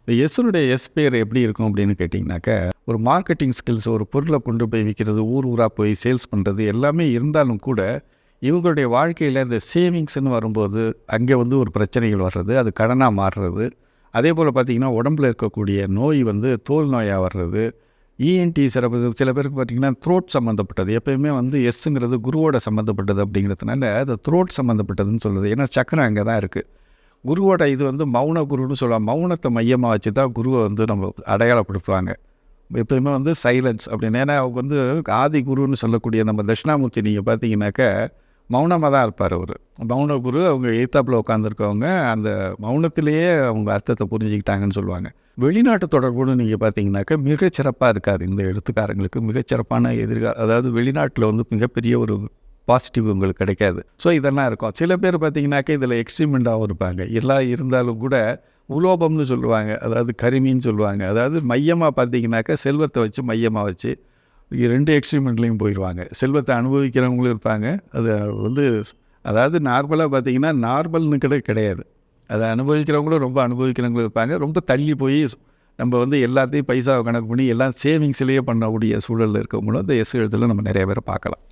இந்த எஸ்னுடைய எஸ் பேர் எப்படி இருக்கும் அப்படின்னு கேட்டிங்கனாக்கா, ஒரு மார்க்கெட்டிங் ஸ்கில்ஸ், ஒரு பொருளை கொண்டு போய் விற்கிறது, ஊர் ஊராக போய் சேல்ஸ் பண்ணுறது எல்லாமே இருந்தாலும் கூட, இவங்களுடைய வாழ்க்கையில் இந்த சேவிங்ஸ்ன்னு வரும்போது அங்கே வந்து ஒரு பிரச்சனைகள் வர்றது, அது கடனாக மாறுறது. அதே போல் பார்த்திங்கன்னா உடம்பில் இருக்கக்கூடிய நோய் வந்து தோல் நோயாக வர்றது, இஎன்டி சிறப்பு சில பேருக்கு பார்த்திங்கன்னா த்ரோட் சம்மந்தப்பட்டது. எப்போயுமே வந்து எஸ்ஸுங்கிறது குருவோட சம்மந்தப்பட்டது அப்படிங்கிறதுனால அது த்ரோட் சம்மந்தப்பட்டதுன்னு சொல்லுது. ஏன்னா சக்கரம் அங்கே தான் இருக்குது. குருவோட இது வந்து மௌன குருன்னு சொல்லலாம். மௌனத்தை மையமாக வச்சு தான் குருவை வந்து நம்ம அடையாளப்படுத்துவாங்க. எப்போயுமே வந்து சைலன்ஸ் அப்படின்னு. ஏன்னா அவங்க வந்து ஆதி குருன்னு சொல்லக்கூடிய நம்ம தட்சிணாமூர்த்தி நீங்கள் பார்த்தீங்கன்னாக்கா மௌனமாக தான் இருப்பார் அவர். மௌன குரு அவங்க எய்த்தாப்பில் உட்காந்துருக்கவங்க அந்த மௌனத்திலேயே அவங்க அர்த்தத்தை புரிஞ்சுக்கிட்டாங்கன்னு சொல்லுவாங்க. வெளிநாட்டு தொடர்புன்னு நீங்கள் பார்த்தீங்கன்னாக்கா மிகச்சிறப்பாக இருக்காது இந்த எழுத்துக்காரங்களுக்கு. மிகச்சிறப்பான அதாவது வெளிநாட்டில் வந்து மிகப்பெரிய ஒரு பாசிட்டிவ் உங்களுக்கு கிடைக்காது. ஸோ இதெல்லாம் இருக்கும். சில பேர் பார்த்தீங்கன்னாக்கா இதில் எக்ஸ்ட்ரீமெண்ட்டாகவும் இருப்பாங்க. எல்லாம் இருந்தாலும் கூட உலோபம்னு சொல்லுவாங்க, அதாவது கரிமின்னு சொல்லுவாங்க. அதாவது மையமாக பார்த்தீங்கன்னாக்கா செல்வத்தை வச்சு மையமாக வச்சு 2 எக்ஸ்ட்ரீமெண்ட்லேயும் போயிடுவாங்க. செல்வத்தை அனுபவிக்கிறவங்களும் இருப்பாங்க. அது வந்து அதாவது நார்மலாக பார்த்தீங்கன்னா நார்மல்னு கிடையாது. அதை அனுபவிக்கிறவங்களும் ரொம்ப அனுபவிக்கிறவங்களும் இருப்பாங்க. ரொம்ப தள்ளி போய் நம்ம வந்து எல்லாத்தையும் பைசாவை கணக்கு பண்ணி எல்லாம் சேவிங்ஸ்லேயே பண்ணக்கூடிய சூழலில் இருக்கவங்களும் இந்த எஸ் எழுத்தில் நம்ம நிறைய பேரை பார்க்கலாம்.